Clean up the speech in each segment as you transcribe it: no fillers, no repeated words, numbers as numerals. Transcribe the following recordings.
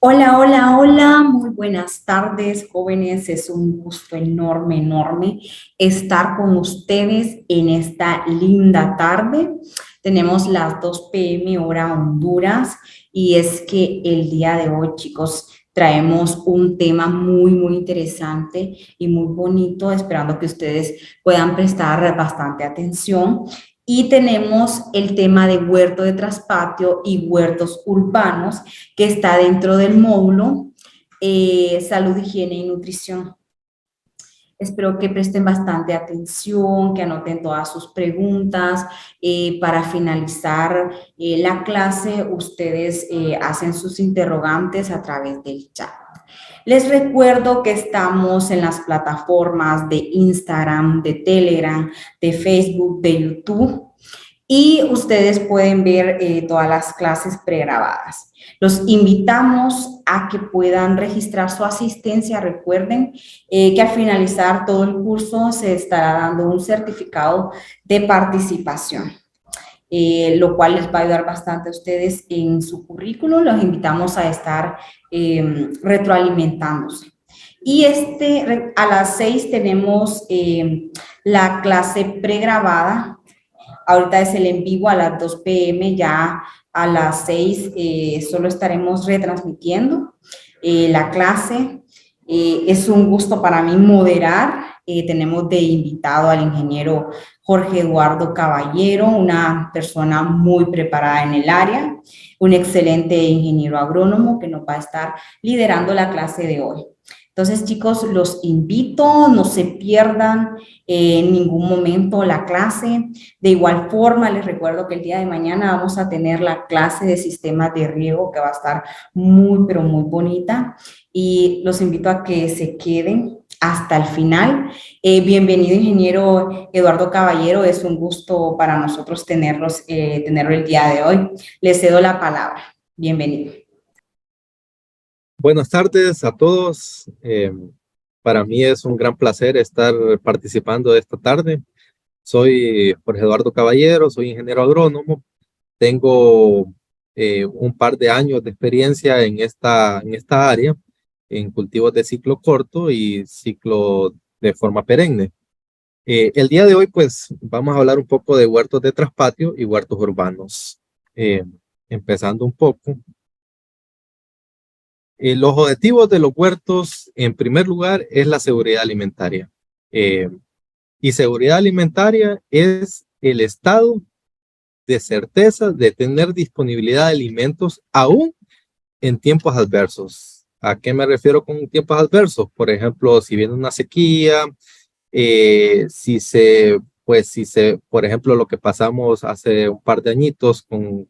Hola, hola, hola, muy buenas tardes, jóvenes. Es un gusto enorme, enorme estar con ustedes en esta linda tarde. Tenemos las 2 p.m. hora Honduras y es que el día de hoy, chicos, traemos un tema muy, muy interesante y muy bonito, esperando que ustedes puedan prestar bastante atención. Y tenemos el tema de huerto de traspatio y huertos urbanos que está dentro del módulo Salud, Higiene y Nutrición. Espero que presten bastante atención, que anoten todas sus preguntas. Para finalizar la clase, ustedes hacen sus interrogantes a través del chat. Les recuerdo que estamos en las plataformas de Instagram, de Telegram, de Facebook, de YouTube y ustedes pueden ver todas las clases pregrabadas. Los invitamos a que puedan registrar su asistencia. Recuerden que al finalizar todo el curso se estará dando un certificado de participación. Lo cual les va a ayudar bastante a ustedes en su currículum. Los invitamos a estar retroalimentándose. Y a las 6 tenemos la clase pregrabada. Ahorita es el en vivo a las 2 p.m., ya a las 6 solo estaremos retransmitiendo la clase. Es un gusto para mí moderar. Tenemos de invitado al ingeniero Jorge Eduardo Caballero, una persona muy preparada en el área, un excelente ingeniero agrónomo que nos va a estar liderando la clase de hoy. Entonces, chicos, los invito, no se pierdan en ningún momento la clase. De igual forma, les recuerdo que el día de mañana vamos a tener la clase de sistemas de riego que va a estar muy, pero muy bonita y los invito a que se queden hasta el final. Bienvenido, ingeniero Eduardo Caballero. Es un gusto para nosotros tenerlo el día de hoy. Le cedo la palabra. Bienvenido. Buenas tardes a todos. Para mí es un gran placer estar participando esta tarde. Soy Jorge Eduardo Caballero, soy ingeniero agrónomo. Tengo un par de años de experiencia en esta área, en cultivos de ciclo corto y ciclo de forma perenne. El día de hoy, pues, vamos a hablar un poco de huertos de traspatio y huertos urbanos. Eh, Empezando un poco. Los objetivos de los huertos, en primer lugar, es la seguridad alimentaria. Y seguridad alimentaria es el estado de certeza de tener disponibilidad de alimentos aún en tiempos adversos. ¿A qué me refiero con tiempos adversos? Por ejemplo, si viene una sequía, por ejemplo, lo que pasamos hace un par de añitos con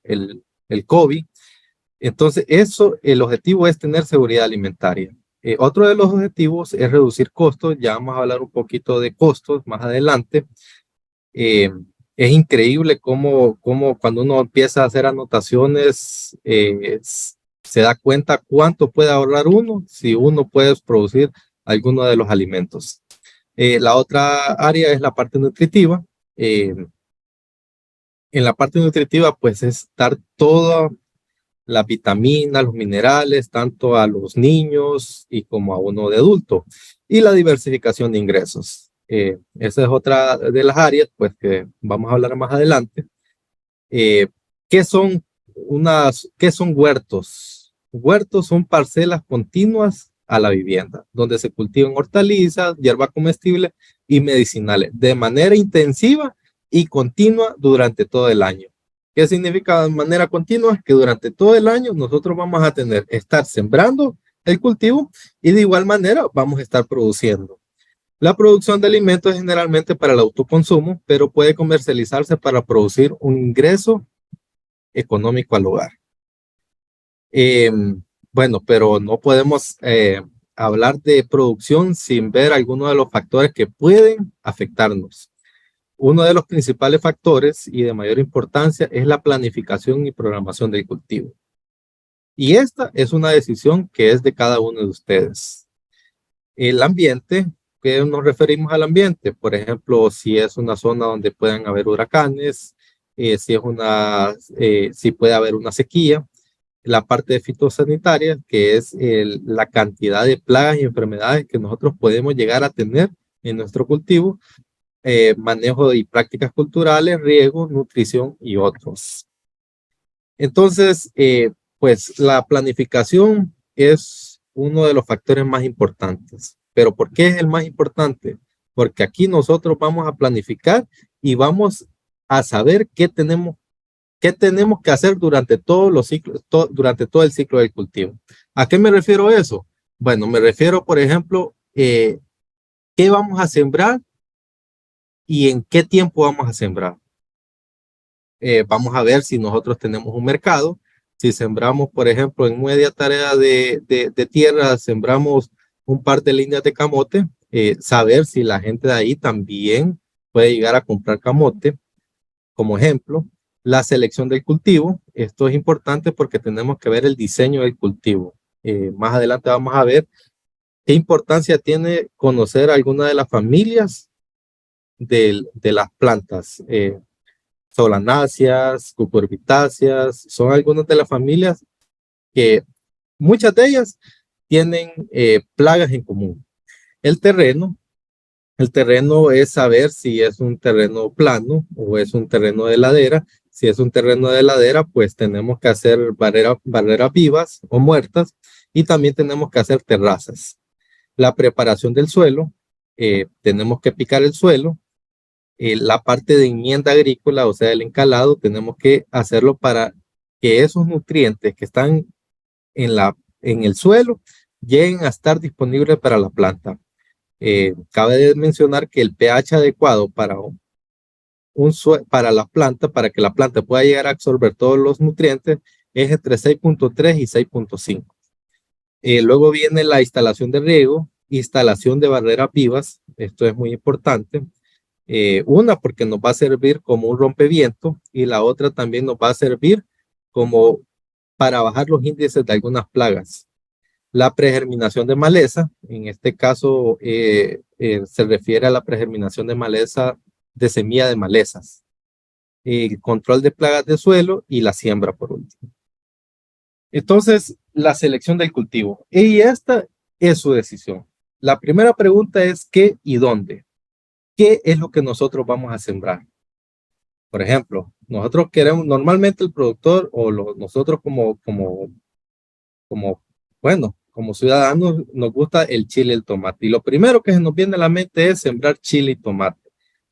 el COVID. Entonces, el objetivo es tener seguridad alimentaria. Otro de los objetivos es reducir costos. Ya vamos a hablar un poquito de costos más adelante. Eh, es increíble cómo cuando uno empieza a hacer anotaciones, se da cuenta cuánto puede ahorrar uno si uno puede producir alguno de los alimentos. La otra área es la parte nutritiva. En la parte nutritiva, pues es dar toda las vitaminas, los minerales, tanto a los niños y como a uno de adulto. Y la diversificación de ingresos. Esa es otra de las áreas, pues, que vamos a hablar más adelante. Eh, ¿Qué son qué son huertos? Huertos son parcelas continuas a la vivienda, donde se cultivan hortalizas, hierba comestible y medicinales de manera intensiva y continua durante todo el año. ¿Qué significa de manera continua? Que durante todo el año nosotros vamos a estar sembrando el cultivo y de igual manera vamos a estar produciendo. La producción de alimentos es generalmente para el autoconsumo, pero puede comercializarse para producir un ingreso económico al hogar. Eh, bueno, pero no podemos hablar de producción sin ver algunos de los factores que pueden afectarnos. Uno de los principales factores y de mayor importancia es la planificación y programación del cultivo. Y esta es una decisión que es de cada uno de ustedes. El ambiente, ¿qué nos referimos al ambiente? Por ejemplo, si es una zona donde puedan haber huracanes, si puede haber una sequía. la parte de fitosanitaria, que es la cantidad de plagas y enfermedades que nosotros podemos llegar a tener en nuestro cultivo, manejo y prácticas culturales, riego, nutrición y otros. Entonces, pues la planificación es uno de los factores más importantes. ¿Pero por qué es el más importante? Porque aquí nosotros vamos a planificar y vamos a saber qué tenemos que hacer durante todos los ciclos, durante todo el ciclo del cultivo. ¿A qué me refiero eso? Bueno, me refiero, por ejemplo, qué vamos a sembrar y en qué tiempo vamos a sembrar. Vamos a ver si nosotros tenemos un mercado. Si sembramos, por ejemplo, en media tarea de tierra, sembramos un par de líneas de camote, saber si la gente de ahí también puede llegar a comprar camote. Como ejemplo, la selección del cultivo. Esto es importante porque tenemos que ver el diseño del cultivo. Más adelante vamos a ver qué importancia tiene conocer alguna de las familias de las plantas. Solanáceas, cucurbitáceas, son algunas de las familias que muchas de ellas tienen plagas en común. El terreno, el terreno es saber si es un terreno plano o es un terreno de ladera. Si es un terreno de ladera, pues tenemos que hacer barreras vivas o muertas y también tenemos que hacer terrazas. La preparación del suelo, tenemos que picar el suelo. La parte de enmienda agrícola, o sea, el encalado, tenemos que hacerlo para que esos nutrientes que están en el suelo lleguen a estar disponibles para la planta. Cabe mencionar que el pH adecuado para la planta, para que la planta pueda llegar a absorber todos los nutrientes, es entre 6.3 y 6.5. Luego viene la instalación de riego, instalación de barreras vivas, esto es muy importante. Una porque nos va a servir como un rompeviento y la otra también nos va a servir como para bajar los índices de algunas plagas. La pregerminación de maleza, en este caso se refiere a la pregerminación de maleza de semilla de malezas. El control de plagas de suelo y la siembra por último. Entonces, la selección del cultivo. Y esta es su decisión. La primera pregunta es qué y dónde. ¿Qué es lo que nosotros vamos a sembrar? Por ejemplo, nosotros queremos, normalmente el productor o nosotros bueno, como ciudadanos nos gusta el chile y el tomate. Y lo primero que se nos viene a la mente es sembrar chile y tomate.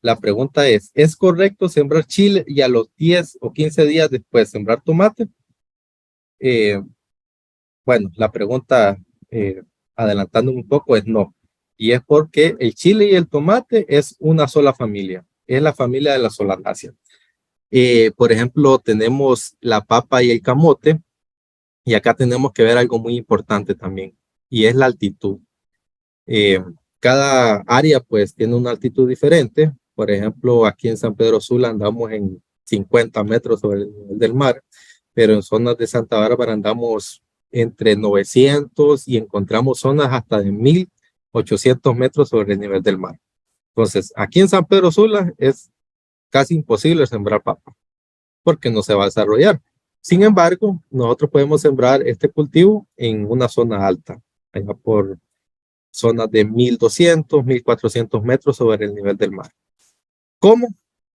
La pregunta ¿es correcto sembrar chile y a los 10 o 15 días después sembrar tomate? Bueno, la pregunta, adelantando un poco, es no. Y es porque el chile y el tomate es una sola familia. Es la familia de las solanáceas. Por ejemplo, tenemos la papa y el camote. Y acá tenemos que ver algo muy importante también. Y es la altitud. Cada área pues tiene una altitud diferente. Por ejemplo, aquí en San Pedro Sula andamos en 50 metros sobre el nivel del mar, pero en zonas de Santa Bárbara andamos entre 900 y encontramos zonas hasta de 1800 metros sobre el nivel del mar. Entonces, aquí en San Pedro Sula es casi imposible sembrar papa porque no se va a desarrollar. Sin embargo, nosotros podemos sembrar este cultivo en una zona alta, allá por zonas de 1200, 1400 metros sobre el nivel del mar. ¿Cómo?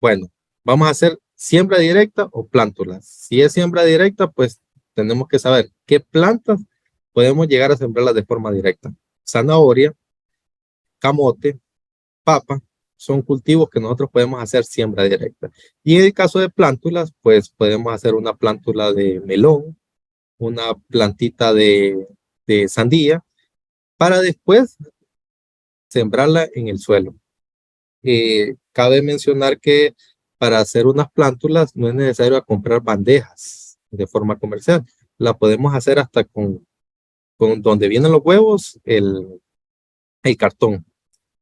Bueno, vamos a hacer siembra directa o plántulas. Si es siembra directa, pues tenemos que saber qué plantas podemos llegar a sembrarlas de forma directa. Zanahoria, camote, papa, son cultivos que nosotros podemos hacer siembra directa. Y en el caso de plántulas, pues podemos hacer una plántula de melón, una plantita de sandía, para después sembrarla en el suelo. Cabe mencionar que para hacer unas plántulas no es necesario comprar bandejas de forma comercial. La podemos hacer hasta con donde vienen los huevos, el cartón.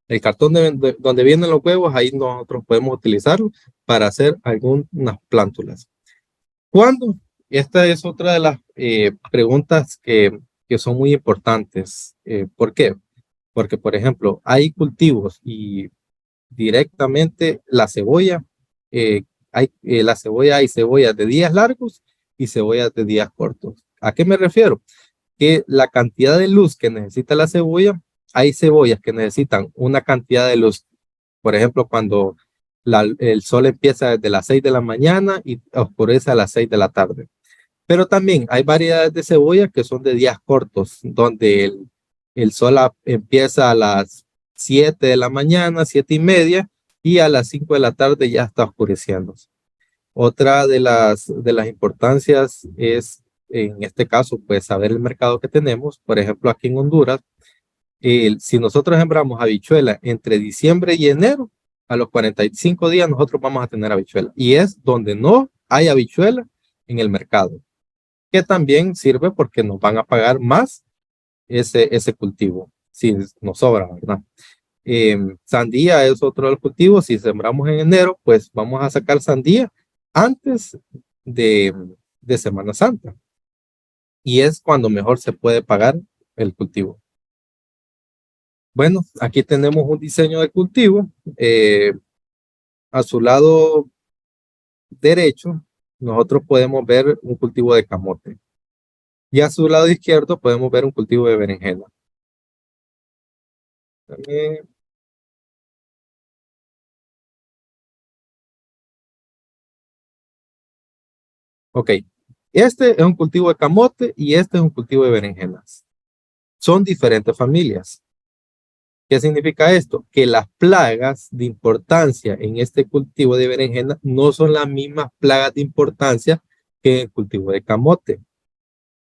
El cartón donde vienen los huevos, ahí nosotros podemos utilizarlo para hacer algunas plántulas. ¿Cuándo? Esta es otra de las preguntas que son muy importantes. ¿Por qué? Porque, por ejemplo, hay cultivos y directamente la cebolla, hay cebollas de días largos y cebollas de días cortos. ¿A qué me refiero? Que la cantidad de luz que necesita la cebolla, hay cebollas que necesitan una cantidad de luz. Por ejemplo, cuando el sol empieza desde las 6 de la mañana y oscurece a las 6 de la tarde. Pero también hay variedades de cebolla que son de días cortos, donde el sol empieza a las 7 de la mañana, 7:30, y a las 5 de la tarde ya está oscureciendo. Otra de las importancias es, en este caso, pues saber el mercado que tenemos. Por ejemplo, aquí en Honduras, si nosotros sembramos habichuela entre diciembre y enero, a los 45 días nosotros vamos a tener habichuela. Y es donde no hay habichuela en el mercado, que también sirve porque nos van a pagar más ese cultivo, si nos sobra, ¿verdad? Sandía es otro de los cultivos. Si sembramos en enero, pues vamos a sacar sandía antes de, de Semana Santa. Y es cuando mejor se puede pagar el cultivo. Bueno, aquí tenemos un diseño de cultivo. A su lado derecho, nosotros podemos ver un cultivo de camote. Y a su lado izquierdo podemos ver un cultivo de berenjena. También, ok, este es un cultivo de camote y este es un cultivo de berenjenas. Son diferentes familias. ¿Qué significa esto? Que las plagas de importancia en este cultivo de berenjena no son las mismas plagas de importancia que en el cultivo de camote.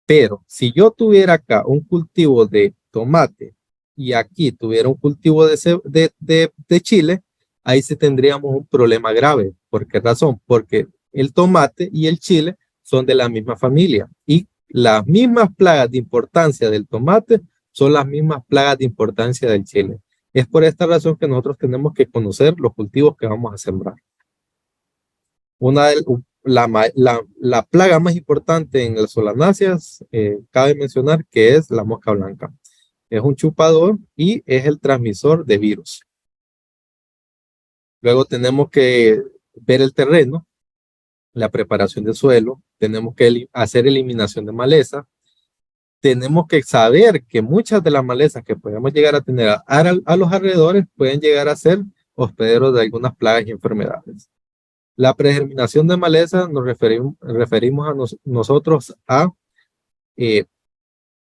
Pero si yo tuviera acá un cultivo de tomate y aquí tuviera un cultivo de chile, ahí sí tendríamos un problema grave. ¿Por qué razón? Porque el tomate y el chile son de la misma familia y las mismas plagas de importancia del tomate son las mismas plagas de importancia del chile. Es por esta razón que nosotros tenemos que conocer los cultivos que vamos a sembrar. Una de, la plaga más importante en las solanáceas, cabe mencionar que es la mosca blanca. Es un chupador y es el transmisor de virus. Luego tenemos que ver el terreno, la preparación del suelo, tenemos que hacer eliminación de maleza, tenemos que saber que muchas de las malezas que podemos llegar a tener a los alrededores pueden llegar a ser hospederos de algunas plagas y enfermedades. La pregerminación de maleza nos referimos a nosotros a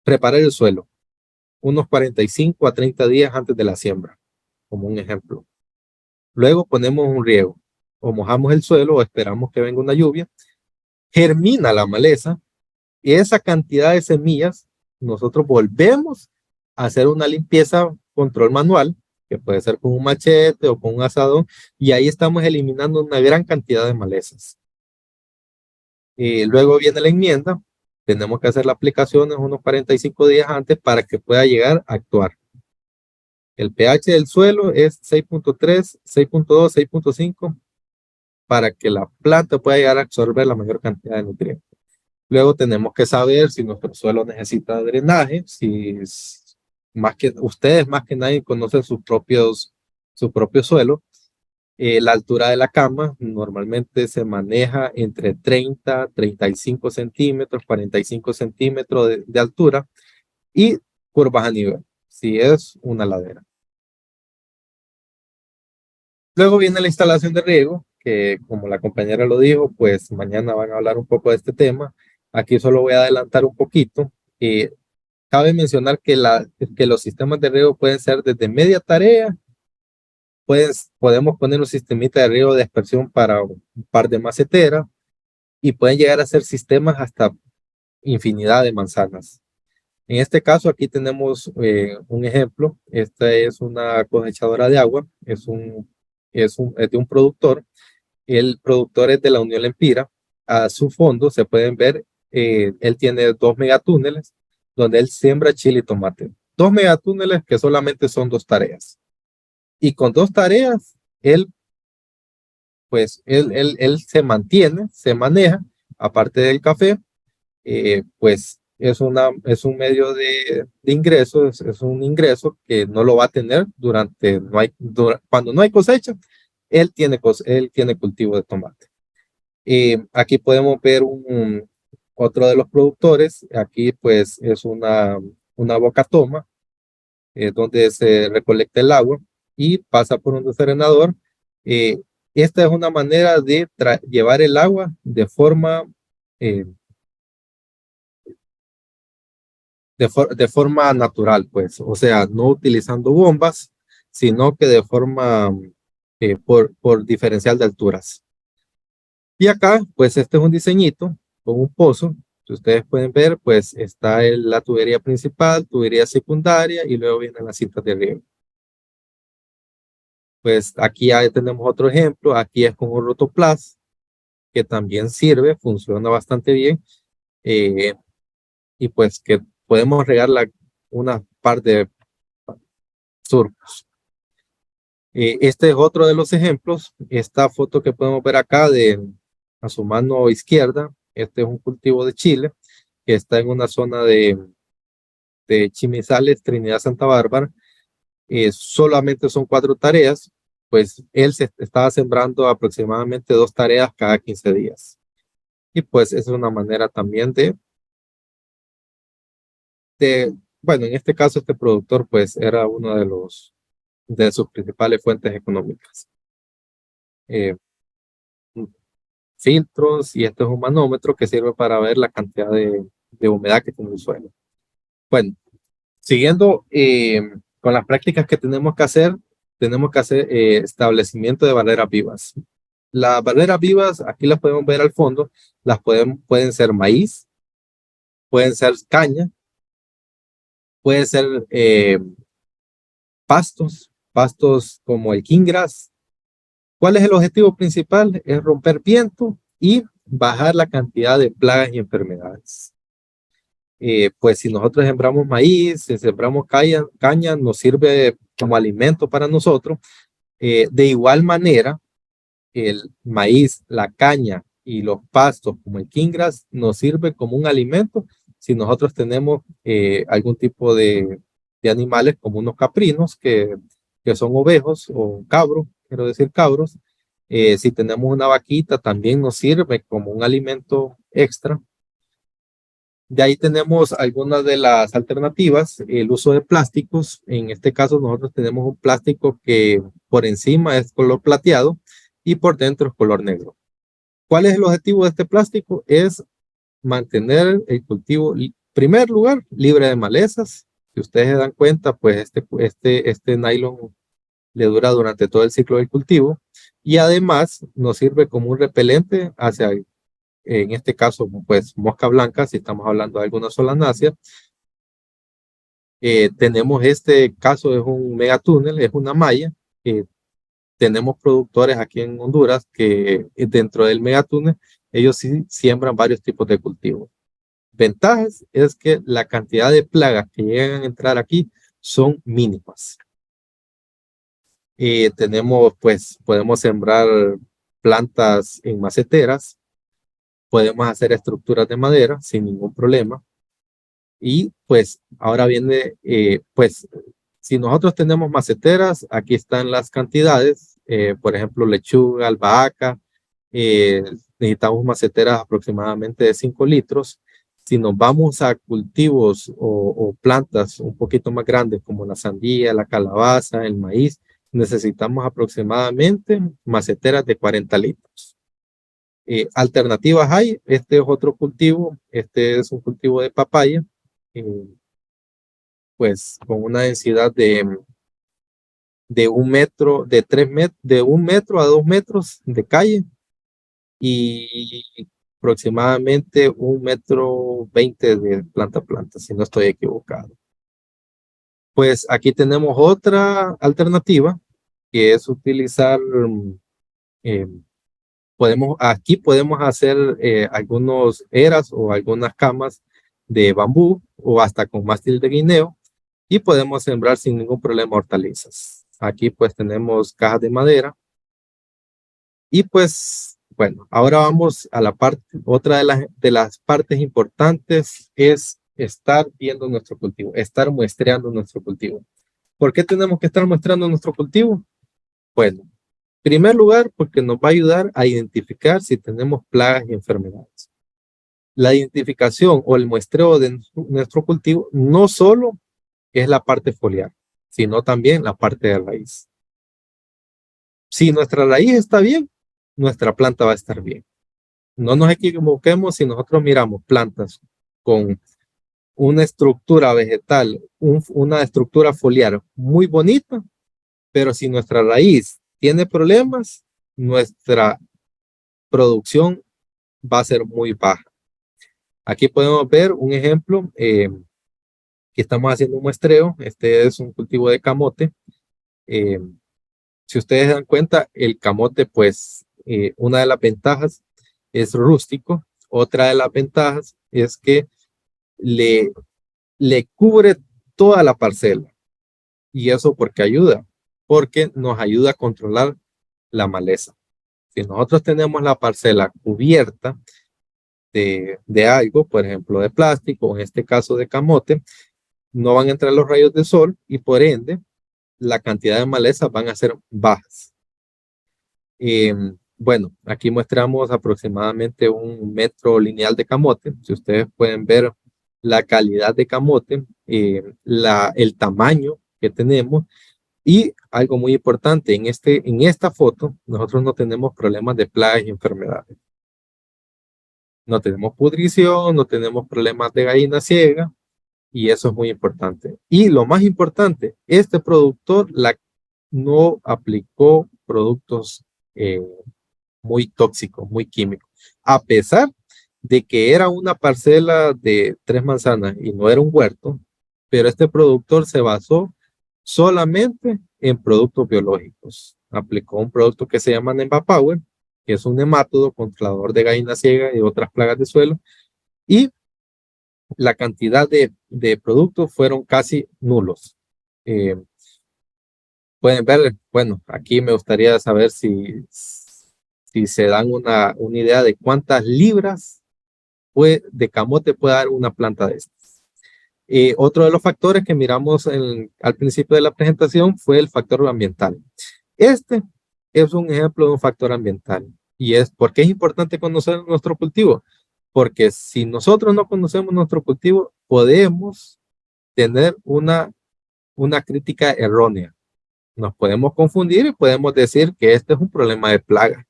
preparar el suelo unos 45 a 30 días antes de la siembra, como un ejemplo. Luego ponemos un riego, o mojamos el suelo o esperamos que venga una lluvia, germina la maleza y esa cantidad de semillas nosotros volvemos a hacer una limpieza, control manual, que puede ser con un machete o con un asadón, y ahí estamos eliminando una gran cantidad de malezas. Luego viene la enmienda, tenemos que hacer la aplicación unos 45 días antes para que pueda llegar a actuar. El pH del suelo es 6.3, 6.2, 6.5 para que la planta pueda llegar a absorber la mayor cantidad de nutrientes. Luego tenemos que saber si nuestro suelo necesita drenaje, si ustedes más que nadie conocen su propio suelo. La altura de la cama normalmente se maneja entre 30, 35 centímetros, 45 centímetros de altura y curvas a nivel, si es una ladera. Luego viene la instalación de riego, que como la compañera lo dijo, pues mañana van a hablar un poco de este tema. Aquí solo voy a adelantar un poquito. Cabe mencionar que los sistemas de riego pueden ser desde media tarea. Podemos poner un sistemita de riego de aspersión para un par de maceteras y pueden llegar a ser sistemas hasta infinidad de manzanas. En este caso, aquí tenemos un ejemplo. Esta es una cosechadora de agua, es de un productor. El productor es de la Unión Lempira. A su fondo se pueden ver, él tiene 2 megatúneles donde él siembra chile y tomate. 2 megatúneles que solamente son 2 tareas. Y con 2 tareas, él se mantiene, se maneja, aparte del café, pues es un medio de ingreso, es un ingreso que no lo va a tener cuando no hay cosecha, él tiene cultivo de tomate. Aquí podemos ver Otro de los productores, aquí pues es una boca toma, donde se recolecta el agua y pasa por un desarenador. Eh, Esta es una manera de llevar el agua eh, de forma natural, pues, o sea, no utilizando bombas, sino que de forma por diferencial de alturas. Y acá, pues, este es un diseñito con un pozo. Si ustedes pueden ver, pues, está la tubería principal, tubería secundaria y luego vienen las cintas de riego. Pues aquí ya tenemos otro ejemplo. Aquí es con un rotoplas, que también sirve, funciona bastante bien. eh, y pues que podemos regar una par de surcos. Este es otro de los ejemplos. Esta foto que podemos ver acá a su mano izquierda, este es un cultivo de chile que está en una zona de Chimizales, Trinidad Santa Bárbara. Solamente son 4 tareas, pues él se estaba sembrando aproximadamente 2 tareas cada 15 días. Y pues es una manera también bueno, en este caso este productor pues era uno de sus principales fuentes económicas. Eh, Filtros, y este es un manómetro que sirve para ver la cantidad de humedad que tiene el suelo. Bueno, siguiendo con las prácticas que tenemos que hacer establecimiento de barreras vivas. Las barreras vivas, aquí las podemos ver al fondo, pueden ser maíz, pueden ser caña, pueden ser pastos como el kinggrass. ¿Cuál es el objetivo principal? Es romper viento y bajar la cantidad de plagas y enfermedades. Pues si nosotros sembramos maíz, si sembramos caña, nos sirve como alimento para nosotros. De igual manera, el maíz, la caña y los pastos como el kinggrass nos sirve como un alimento si nosotros tenemos algún tipo de animales como unos caprinos que son ovejos o cabros, quiero decir cabros. Si tenemos una vaquita también nos sirve como un alimento extra. De ahí tenemos algunas de las alternativas, el uso de plásticos. En este caso nosotros tenemos un plástico que por encima es color plateado y por dentro es color negro. ¿Cuál es el objetivo de este plástico? Es mantener el cultivo, en primer lugar, libre de malezas. Si ustedes se dan cuenta, pues este nylon le dura durante todo el ciclo del cultivo y además nos sirve como un repelente hacia, en este caso, pues mosca blanca, si estamos hablando de alguna solanácea. Tenemos este caso, es un megatúnel, es una malla. Tenemos productores aquí en Honduras que dentro del megatúnel, ellos sí siembran varios tipos de cultivos. Ventajas es que la cantidad de plagas que llegan a entrar aquí son mínimas. Pues, podemos sembrar plantas en maceteras, podemos hacer estructuras de madera sin ningún problema. Y pues ahora viene, pues si nosotros tenemos maceteras, aquí están las cantidades, por ejemplo, lechuga, albahaca, necesitamos maceteras aproximadamente de 5 litros. Si nos vamos a cultivos o plantas un poquito más grandes como la sandía, la calabaza, el maíz, necesitamos aproximadamente maceteras de 40 litros. Alternativas hay, este es otro cultivo, este es un cultivo de papaya, eh, pues con una densidad de 1 metro, de 1 metro a 2 metros de calle y aproximadamente 1,20 m de planta a planta, si no estoy equivocado. Pues aquí tenemos otra alternativa que es utilizar, eh, aquí podemos hacer algunos eras o algunas camas de bambú o hasta con mástil de guineo y podemos sembrar sin ningún problema hortalizas. Aquí pues tenemos cajas de madera y pues bueno, ahora vamos a la parte, otra de las partes importantes es estar viendo nuestro cultivo, estar muestreando nuestro cultivo. ¿Por qué tenemos que estar muestrando nuestro cultivo? Bueno, en primer lugar, porque nos va a ayudar a identificar si tenemos plagas y enfermedades. La identificación o el muestreo de nuestro cultivo no solo es la parte foliar, sino también la parte de raíz. Si nuestra raíz está bien, nuestra planta va a estar bien. No nos equivoquemos si nosotros miramos plantas con una estructura vegetal, una estructura foliar muy bonita, pero si nuestra raíz tiene problemas, nuestra producción va a ser muy baja. Aquí podemos ver un ejemplo que estamos haciendo un muestreo. Este es un cultivo de camote. Eh, si ustedes dan cuenta, el camote, pues, una de las ventajas es rústico. Otra de las ventajas es que le, le cubre toda la parcela. Y eso porque ayuda, porque nos ayuda a controlar la maleza. Si nosotros tenemos la parcela cubierta de algo, por ejemplo de plástico, en este caso de camote, no van a entrar los rayos de sol y por ende la cantidad de maleza van a ser bajas. Bueno, aquí muestramos aproximadamente 1 metro lineal de camote. Si ustedes pueden ver la calidad de camote, el tamaño que tenemos y algo muy importante, en esta foto nosotros no tenemos problemas de plagas y enfermedades. No tenemos pudrición, no tenemos problemas de gallina ciega y eso es muy importante. Y lo más importante, este productor no aplicó productos muy tóxicos, muy químicos. A pesar de que era una parcela de 3 manzanas y no era un huerto, pero este productor se basó solamente en productos biológicos. Aplicó un producto que se llama Power, que es un nemátodo controlador de gallina ciega y otras plagas de suelo, y la cantidad de productos fueron casi nulos. Pueden ver, bueno, aquí me gustaría saber si se dan una idea de cuántas libras de camote puede dar una planta de estas. Otro de los factores que miramos al principio de la presentación fue el factor ambiental. Este es un ejemplo de un factor ambiental. ¿Y por qué es importante conocer nuestro cultivo? Porque si nosotros no conocemos nuestro cultivo, podemos tener una crítica errónea. Nos podemos confundir y podemos decir que este es un problema de plaga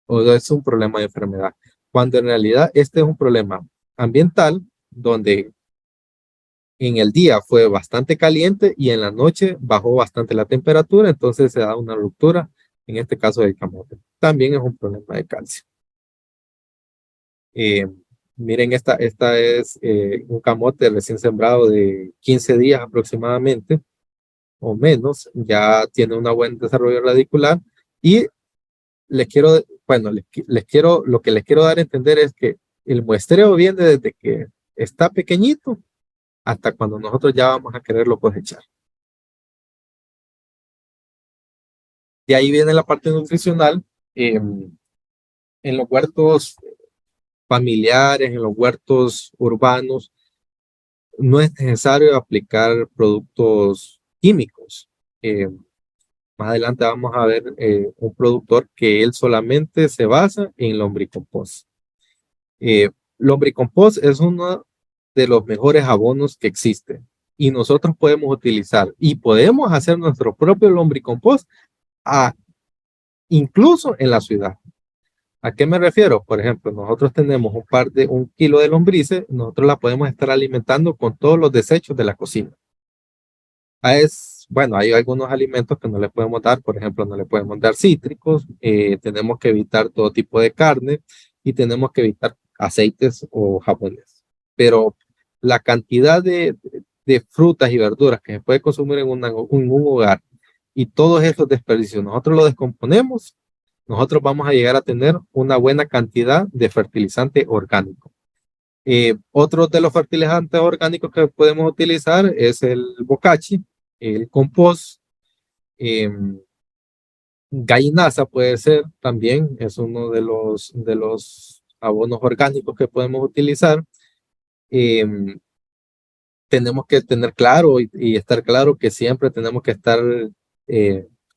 o es un problema de enfermedad, cuando en realidad este es un problema ambiental donde en el día fue bastante caliente y en la noche bajó bastante la temperatura, entonces se da una ruptura, en este caso del camote. También es un problema de calcio. Eh, Miren, esta es un camote recién sembrado de 15 días aproximadamente o menos, ya tiene un buen desarrollo radicular y les quiero, bueno, lo que les quiero dar a entender es que el muestreo viene desde que está pequeñito hasta cuando nosotros ya vamos a quererlo cosechar. De ahí viene la parte nutricional. En los huertos familiares, en los huertos urbanos, no es necesario aplicar productos químicos. Más adelante vamos a ver un productor que él solamente se basa en lombricompost. Lombricompost es uno de los mejores abonos que existe y nosotros podemos utilizar y podemos hacer nuestro propio lombricompost incluso en la ciudad. ¿A qué me refiero? Por ejemplo, nosotros tenemos 1 kilo de lombrices, nosotros la podemos estar alimentando con todos los desechos de la cocina. Bueno, hay algunos alimentos que no le podemos dar, por ejemplo, no le podemos dar cítricos, tenemos que evitar todo tipo de carne y tenemos que evitar aceites o jabones. Pero la cantidad de frutas y verduras que se puede consumir en un hogar y todos esos desperdicios, nosotros los descomponemos, nosotros vamos a llegar a tener una buena cantidad de fertilizante orgánico. Otro de los fertilizantes orgánicos que podemos utilizar es el bocachi, el compost, gallinaza puede ser también, es uno de los abonos orgánicos que podemos utilizar. Tenemos que tener claro y estar claro que siempre tenemos que estar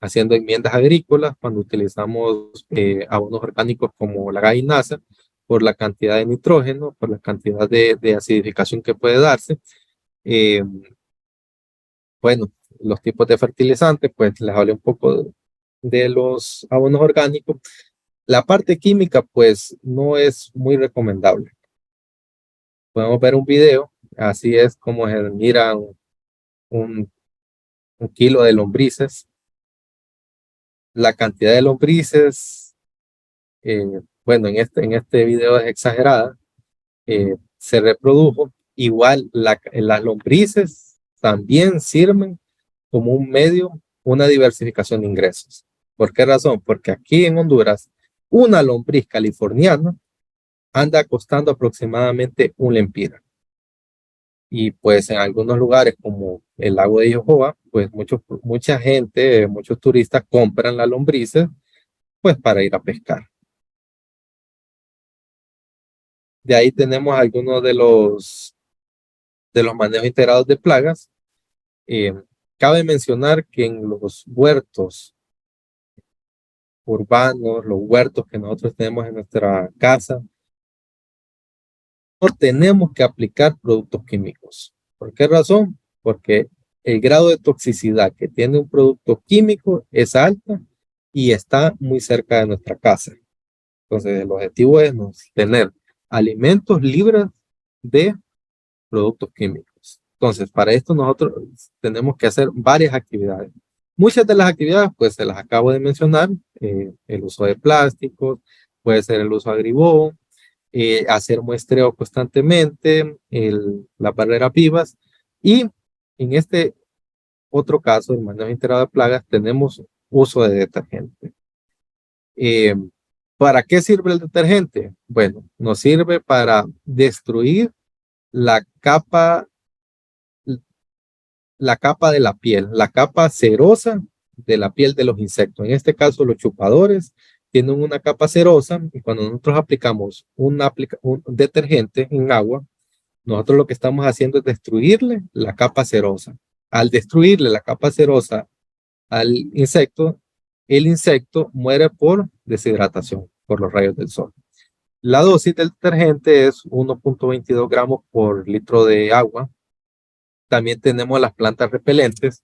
haciendo enmiendas agrícolas cuando utilizamos abonos orgánicos como la gallinaza, por la cantidad de nitrógeno, por la cantidad de acidificación que puede darse. Eh, bueno, los tipos de fertilizantes, pues les hablé un poco de los abonos orgánicos. La parte química, pues no es muy recomendable. Podemos ver un video, así es como se mira un, un kilo de lombrices. La cantidad de lombrices, bueno, en este video es exagerada, se reprodujo. Igual las lombrices también sirven como un medio, una diversificación de ingresos. ¿Por qué razón? Porque aquí en Honduras, una lombriz californiana anda costando aproximadamente un lempira. Y pues en algunos lugares como el lago de Yohoa, pues mucha gente, muchos turistas compran las lombrices pues para ir a pescar. De ahí tenemos algunos de los manejos integrados de plagas. Eh, Cabe mencionar que en los huertos urbanos, los huertos que nosotros tenemos en nuestra casa, no tenemos que aplicar productos químicos. ¿Por qué razón? Porque el grado de toxicidad que tiene un producto químico es alta y está muy cerca de nuestra casa. Entonces, el objetivo es tener alimentos libres de productos químicos. Entonces, para esto nosotros tenemos que hacer varias actividades. Muchas de las actividades, pues se las acabo de mencionar, el uso de plásticos, puede ser el uso de agribón, hacer muestreo constantemente, las barreras vivas, y en este otro caso, el manejo integrado de plagas, tenemos uso de detergente. ¿Para qué sirve el detergente? Bueno, nos sirve para destruir la capa de la piel, la capa cerosa de la piel de los insectos. En este caso, los chupadores tienen una capa cerosa y cuando nosotros aplicamos un detergente en agua, nosotros lo que estamos haciendo es destruirle la capa cerosa. Al destruirle la capa cerosa al insecto, el insecto muere por deshidratación, por los rayos del sol. La dosis del detergente es 1.22 gramos por litro de agua. También tenemos las plantas repelentes.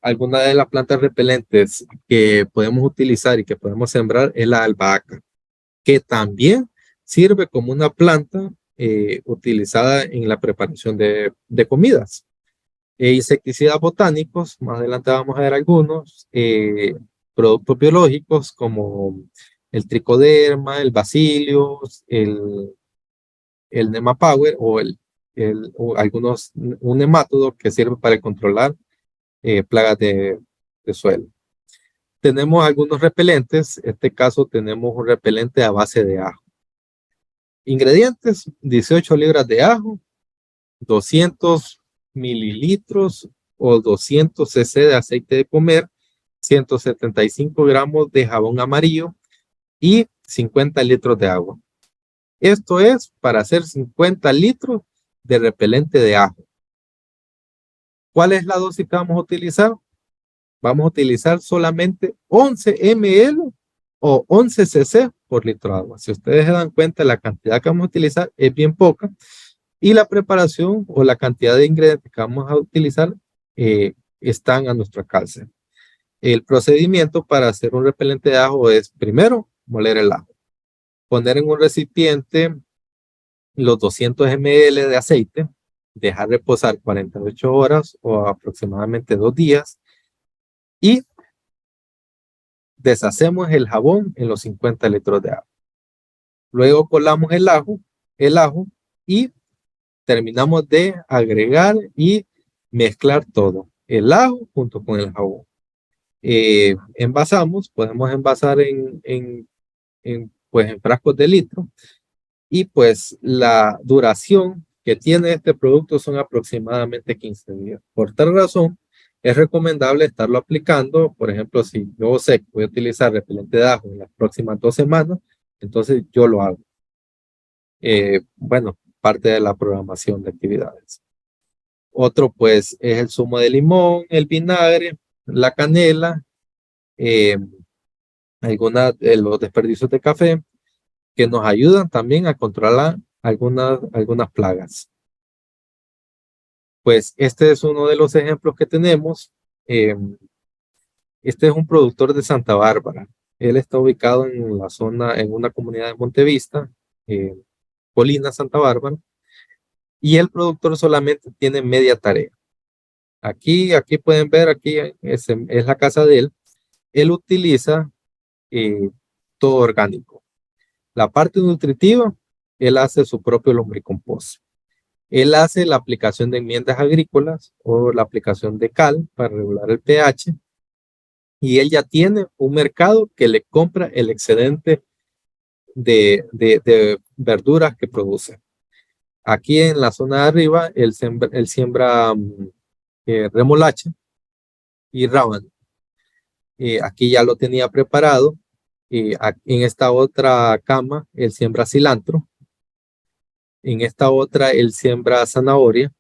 Algunas de las plantas repelentes que podemos utilizar y que podemos sembrar es la albahaca, que también sirve como una planta utilizada en la preparación de comidas. Insecticidas botánicos, más adelante vamos a ver algunos, productos biológicos como el tricoderma, el bacillus, el nemapower o algunos, un nemátodo que sirve para controlar plagas de suelo. Tenemos algunos repelentes, en este caso tenemos un repelente a base de ajo. Ingredientes: 18 libras de ajo, 200 mililitros o 200 cc de aceite de comer, 175 gramos de jabón amarillo y 50 litros de agua. Esto es para hacer 50 litros de repelente de ajo. ¿Cuál es la dosis que vamos a utilizar? Vamos a utilizar solamente 11 ml o 11 cc por litro de agua. Si ustedes se dan cuenta, la cantidad que vamos a utilizar es bien poca y la preparación o la cantidad de ingredientes que vamos a utilizar están a nuestro alcance. El procedimiento para hacer un repelente de ajo es primero moler el ajo, poner en un recipiente los 200 ml de aceite, dejar reposar 48 horas o aproximadamente 2 días y deshacemos el jabón en los 50 litros de agua. Luego colamos el ajo y terminamos de agregar y mezclar todo, el ajo junto con el jabón. Envasamos, podemos envasar pues en frascos de litro y pues la duración que tiene este producto son aproximadamente 15 días. Por tal razón, es recomendable estarlo aplicando. Por ejemplo, si yo sé que voy a utilizar repelente de ajo en las próximas 2 semanas, entonces yo lo hago. Bueno, parte de la programación de actividades. Otro pues es el zumo de limón, el vinagre, la canela, algunos de los desperdicios de café que nos ayudan también a controlar algunas plagas. Pues este es uno de los ejemplos que tenemos. Este es un productor de Santa Bárbara. Él está ubicado en la zona, en una comunidad de Montevista, Colina, Santa Bárbara, y el productor solamente tiene media tarea. Aquí pueden ver, aquí es la casa de él. Él utiliza todo orgánico. La parte nutritiva, él hace su propio lombricompost. Él hace la aplicación de enmiendas agrícolas o la aplicación de cal para regular el pH, y él ya tiene un mercado que le compra el excedente de verduras que produce. Aquí en la zona de arriba, él siembra remolacha y rábano. Aquí ya lo tenía preparado. En esta otra cama, él siembra cilantro. En esta otra, él siembra zanahoria.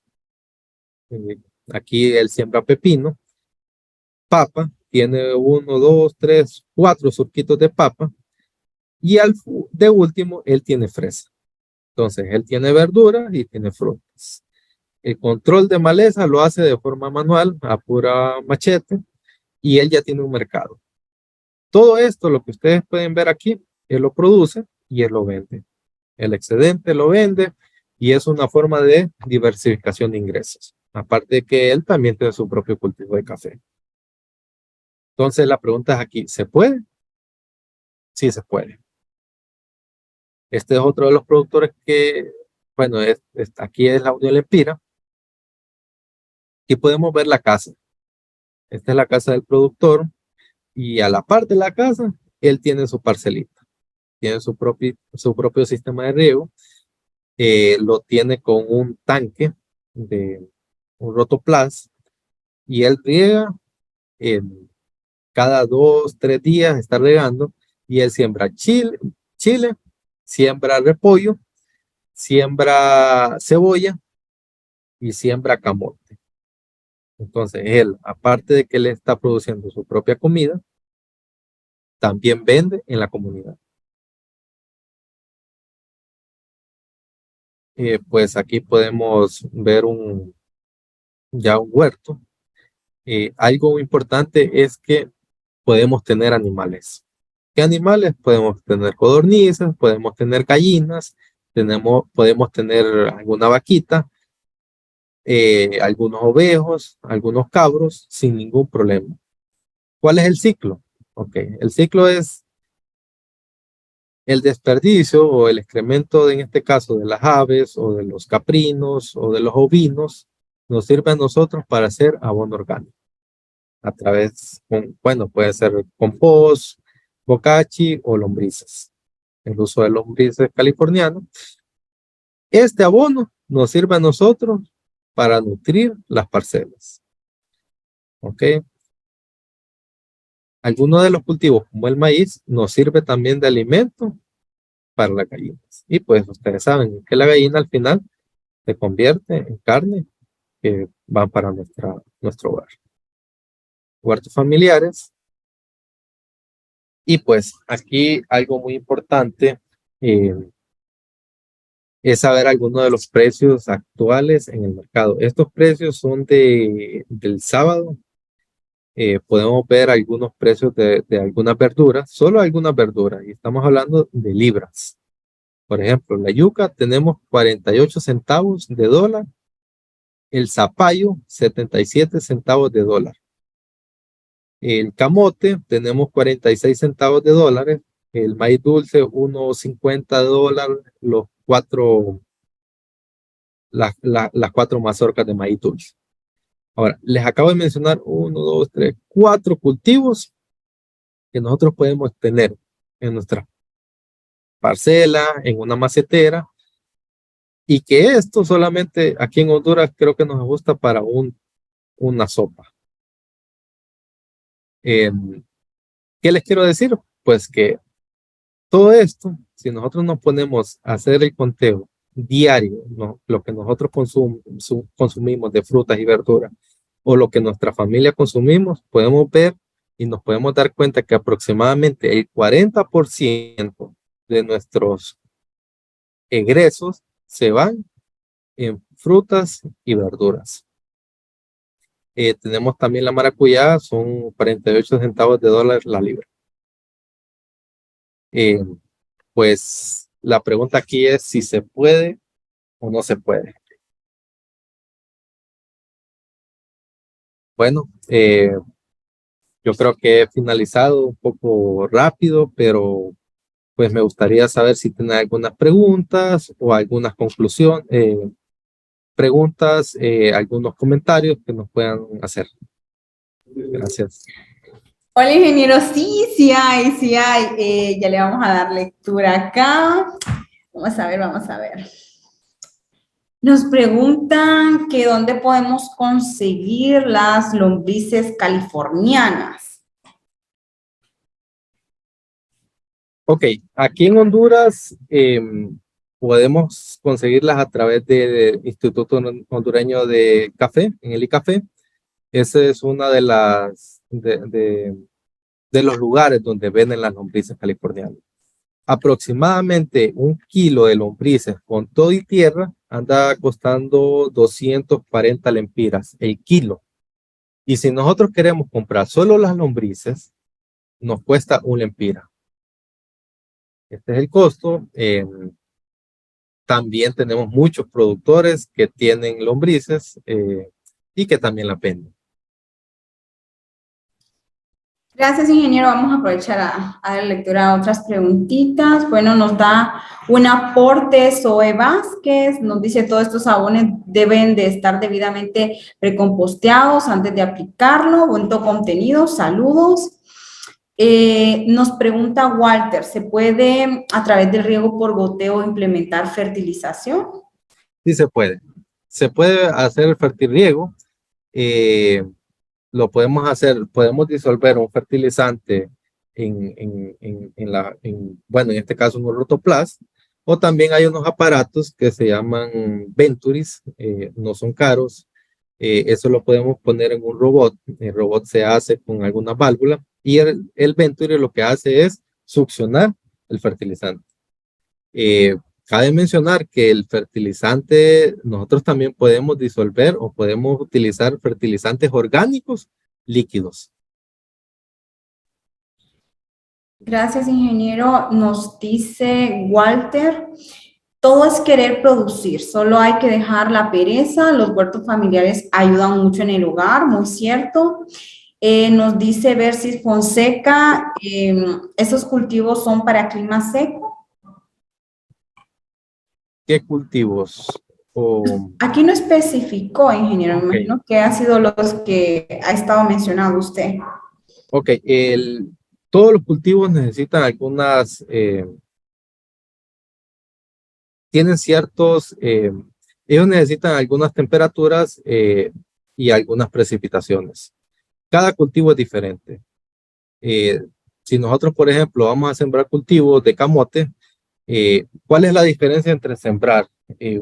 Eh, Aquí él siembra pepino. Papa, tiene 1, 2, 3, 4 surquitos de papa. Y de último, él tiene fresa. Entonces, él tiene verduras y tiene frutas. El control de maleza lo hace de forma manual, a pura machete, y él ya tiene un mercado. Todo esto, lo que ustedes pueden ver aquí, él lo produce y él lo vende. El excedente lo vende y es una forma de diversificación de ingresos. Aparte de que él también tiene su propio cultivo de café. Entonces la pregunta es aquí, ¿se puede? Sí, se puede. Este es otro de los productores que, bueno, aquí es la Unión Lempira. Aquí podemos ver la casa. Esta es la casa del productor y a la par de la casa, él tiene su parcelita. Tiene su propio sistema de riego. Lo tiene con un tanque de un rotoplas y él riega cada 2, 3 días, está regando, y él siembra chile, siembra repollo, siembra cebolla y siembra camote. Entonces él, aparte de que él está produciendo su propia comida, también vende en la comunidad. Pues aquí podemos ver ya un huerto. Algo importante es que podemos tener animales. ¿Qué animales? Podemos tener codornices, podemos tener gallinas, podemos tener alguna vaquita, algunos ovejos, algunos cabros, sin ningún problema. ¿Cuál es el ciclo? Ok, el ciclo es el desperdicio o el excremento, en este caso, de las aves o de los caprinos o de los ovinos, nos sirve a nosotros para hacer abono orgánico. A través, bueno, puede ser compost, bocachi o lombrices. El uso de lombrices californiano. Este abono nos sirve a nosotros para nutrir las parcelas. ¿Ok? Algunos de los cultivos, como el maíz, nos sirve también de alimento para las gallinas. Y pues ustedes saben que la gallina al final se convierte en carne que van para nuestro hogar. Huertos familiares. Y pues aquí algo muy importante es saber algunos de los precios actuales en el mercado. Estos precios son del sábado. Podemos ver algunos precios de algunas verduras, solo algunas verduras, y estamos hablando de libras. Por ejemplo, la yuca tenemos 48 centavos de dólar, el zapallo 77 centavos de dólar. El camote tenemos 46 centavos de dólares, el maíz dulce 1.50 dólares, las 4 mazorcas de maíz dulce. Ahora, les acabo de mencionar 1, 2, 3, 4 cultivos que nosotros podemos tener en nuestra parcela, en una macetera, y que esto solamente aquí en Honduras creo que nos gusta para una sopa. ¿Qué les quiero decir? Pues que todo esto, si nosotros nos ponemos a hacer el conteo diario, ¿no? Lo que nosotros consumimos de frutas y verduras, o lo que nuestra familia consumimos, podemos ver y nos podemos dar cuenta que aproximadamente el 40% de nuestros egresos se van en frutas y verduras. Tenemos también la maracuyá, son 48 centavos de dólar la libra. Pues la pregunta aquí es si se puede o no se puede. Bueno, yo creo que he finalizado un poco rápido, pero pues me gustaría saber si tienen algunas preguntas o algunas conclusiones, preguntas, algunos comentarios que nos puedan hacer. Gracias. Hola, ingeniero. Sí, sí hay, sí hay. Ya le vamos a dar lectura acá. Vamos a ver, vamos a ver. Nos preguntan que dónde podemos conseguir las lombrices californianas. Ok, aquí en Honduras podemos conseguirlas a través del Instituto Hondureño de Café, en el ICAFE. Ese es una de las de los lugares donde venden las lombrices californianas. Aproximadamente 1 kilo de lombrices con todo y tierra anda costando 240 lempiras el kilo. Y si nosotros queremos comprar solo las lombrices, nos cuesta 1 lempira. Este es el costo. También tenemos muchos productores que tienen lombrices y que también las venden. Gracias, ingeniero. Vamos a aprovechar a dar lectura a otras preguntitas. Bueno, nos da un aporte Zoe Vázquez. Nos dice todos estos jabones deben de estar debidamente precomposteados antes de aplicarlo. Buen contenido. Saludos. Nos pregunta Walter, ¿se puede a través del riego por goteo implementar fertilización? Sí se puede. Se puede hacer el fertirriego. Lo podemos hacer, podemos disolver un fertilizante bueno, en este caso un rotoplas, o también hay unos aparatos que se llaman Venturis, no son caros, eso lo podemos poner en un robot, el robot se hace con alguna válvula y el Venturi lo que hace es succionar el fertilizante. Cabe mencionar que el fertilizante, nosotros también podemos disolver o podemos utilizar fertilizantes orgánicos líquidos. Gracias, ingeniero. Nos dice Walter, todo es querer producir, solo hay que dejar la pereza. Los huertos familiares ayudan mucho en el hogar, muy cierto. Nos dice Bersis Fonseca, ¿esos cultivos son para clima seco? ¿Qué cultivos? Aquí no especificó, ingeniero, me Okay. imagino que ha sido los que ha estado mencionando usted. Ok, todos los cultivos necesitan algunas, tienen ciertos, ellos necesitan algunas temperaturas y algunas precipitaciones. Cada cultivo es diferente. Si nosotros, por ejemplo, vamos a sembrar cultivos de camote, ¿cuál es la diferencia entre sembrar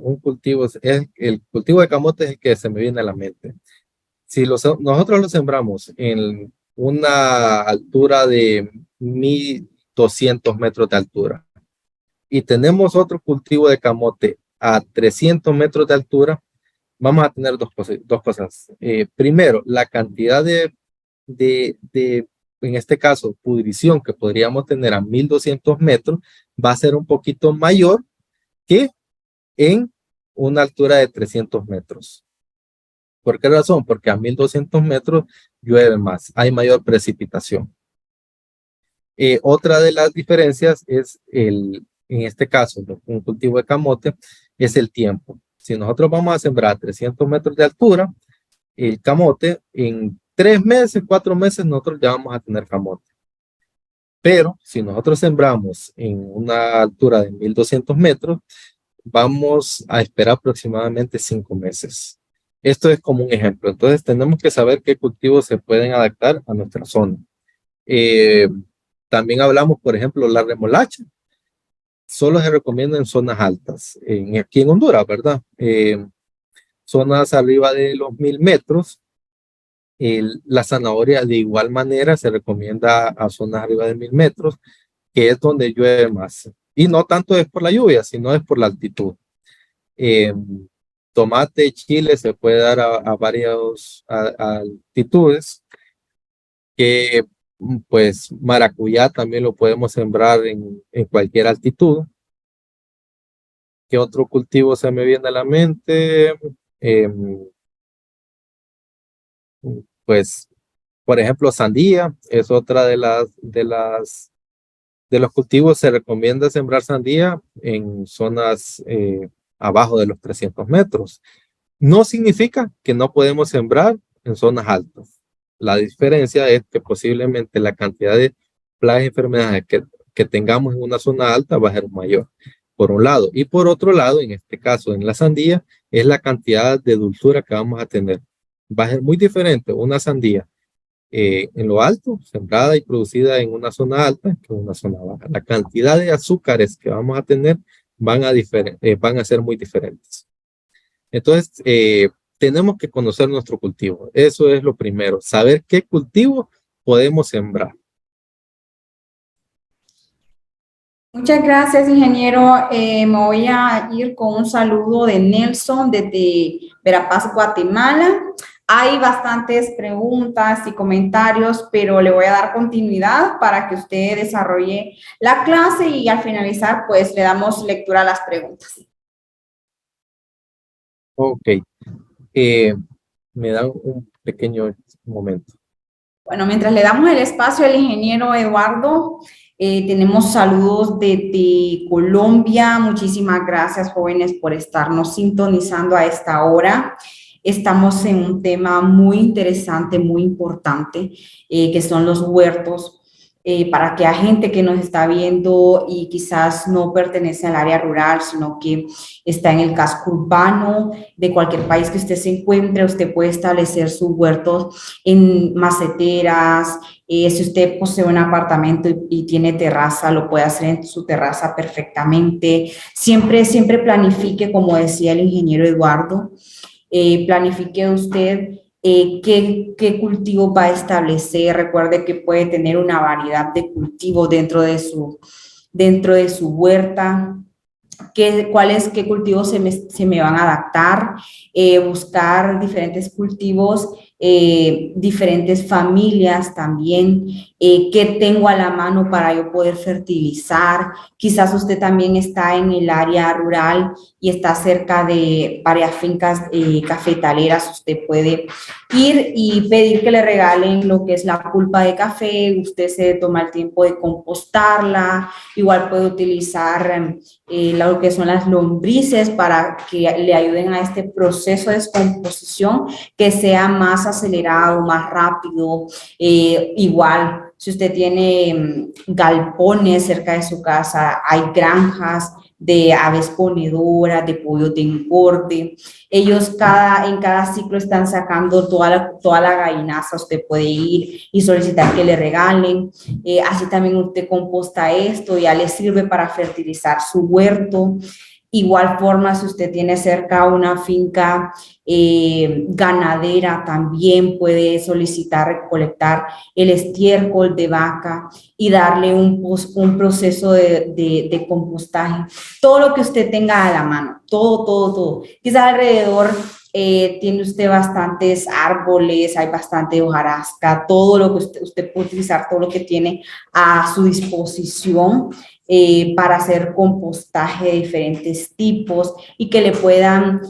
un cultivo? El cultivo de camote es el que se me viene a la mente. Si nosotros lo sembramos en una altura de 1,200 metros de altura y tenemos otro cultivo de camote a 300 metros de altura, vamos a tener dos cosas. Primero, la cantidad de, en este caso, pudrición que podríamos tener a 1,200 metros va a ser un poquito mayor que en una altura de 300 metros. ¿Por qué razón? Porque a 1,200 metros llueve más, hay mayor precipitación. Otra de las diferencias es en este caso, un cultivo de camote, es el tiempo. Si nosotros vamos a sembrar a 300 metros de altura, el camote en 3 meses, 4 meses, nosotros ya vamos a tener camote. Pero si nosotros sembramos en una altura de 1,200 metros, vamos a esperar aproximadamente 5 meses. Esto es como un ejemplo. Entonces tenemos que saber qué cultivos se pueden adaptar a nuestra zona. También hablamos, por ejemplo, la remolacha. Solo se recomienda en zonas altas, aquí en Honduras, ¿verdad? Zonas arriba de los 1,000 metros. La zanahoria de igual manera se recomienda a zonas arriba de 1,000 metros, que es donde llueve más. Y no tanto es por la lluvia, sino es por la altitud. Eh, Tomate, chile se puede dar a varias altitudes, que pues maracuyá también lo podemos sembrar en cualquier altitud. ¿Qué otro cultivo se me viene a la mente? Em, pues, por ejemplo, sandía es otra de los cultivos. Se recomienda sembrar sandía en zonas abajo de los 300 metros. No significa que no podemos sembrar en zonas altas. La diferencia es que posiblemente la cantidad de plagas y enfermedades que tengamos en una zona alta va a ser mayor, por un lado. Y por otro lado, en este caso, en la sandía, es la cantidad de dulzura que vamos a tener. Va a ser muy diferente una sandía en lo alto, sembrada y producida en una zona alta, que en una zona baja. La cantidad de azúcares que vamos a tener van a ser muy diferentes. Entonces, tenemos que conocer nuestro cultivo. Eso es lo primero, saber qué cultivo podemos sembrar. Muchas gracias, ingeniero. Me voy a ir con un saludo de Nelson desde Verapaz, Guatemala. Hay bastantes preguntas y comentarios, pero le voy a dar continuidad para que usted desarrolle la clase y al finalizar, pues le damos lectura a las preguntas. Ok, me dan un pequeño momento. Bueno, mientras le damos el espacio al ingeniero Eduardo, tenemos saludos desde Colombia. Muchísimas gracias, jóvenes, por estarnos sintonizando a esta hora. Estamos en un tema muy interesante, muy importante, que son los huertos. Para que a gente que nos está viendo y quizás no pertenece al área rural, sino que está en el casco urbano de cualquier país que usted se encuentre, usted puede establecer sus huertos en maceteras. Si usted posee un apartamento y tiene terraza, lo puede hacer en su terraza perfectamente. Siempre planifique, como decía el ingeniero Eduardo, planifique usted qué cultivo va a establecer. Recuerde que puede tener una variedad de cultivos dentro de su huerta. Qué cultivos se me van a adaptar, buscar diferentes cultivos, diferentes familias también, qué tengo a la mano para yo poder fertilizar. Quizás usted también está en el área rural y está cerca de varias fincas cafetaleras. Usted puede ir y pedir que le regalen lo que es la pulpa de café. Usted se toma el tiempo de compostarla. Igual puede utilizar lo que son las lombrices para que le ayuden a este proceso de descomposición que sea más acelerado, más rápido. Igual, si usted tiene galpones cerca de su casa, hay granjas de aves ponedoras, de pollos de engorde. Ellos en cada ciclo están sacando toda la gallinaza. Usted puede ir y solicitar que le regalen. Así también usted composta esto, ya le sirve para fertilizar su huerto. Igual forma, si usted tiene cerca una finca ganadera, también puede solicitar recolectar el estiércol de vaca y darle un proceso de compostaje. Todo lo que usted tenga a la mano, todo. Quizás alrededor tiene usted bastantes árboles, hay bastante hojarasca, todo lo que usted puede utilizar, todo lo que tiene a su disposición para hacer compostaje de diferentes tipos y que le puedan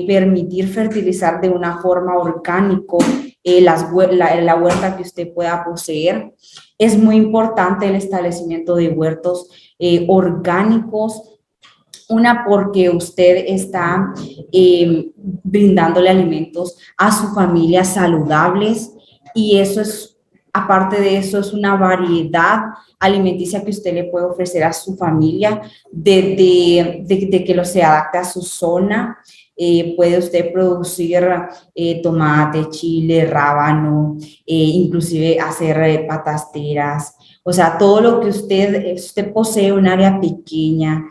permitir fertilizar de una forma orgánico la huerta que usted pueda poseer. Es muy importante el establecimiento de huertos orgánicos. Una, porque usted está brindándole alimentos a su familia saludables y eso es, aparte de eso, es una variedad alimenticia que usted le puede ofrecer a su familia de que lo se adapte a su zona. Puede usted producir tomate, chile, rábano, inclusive hacer patasteras. O sea, todo lo que usted posee un área pequeña,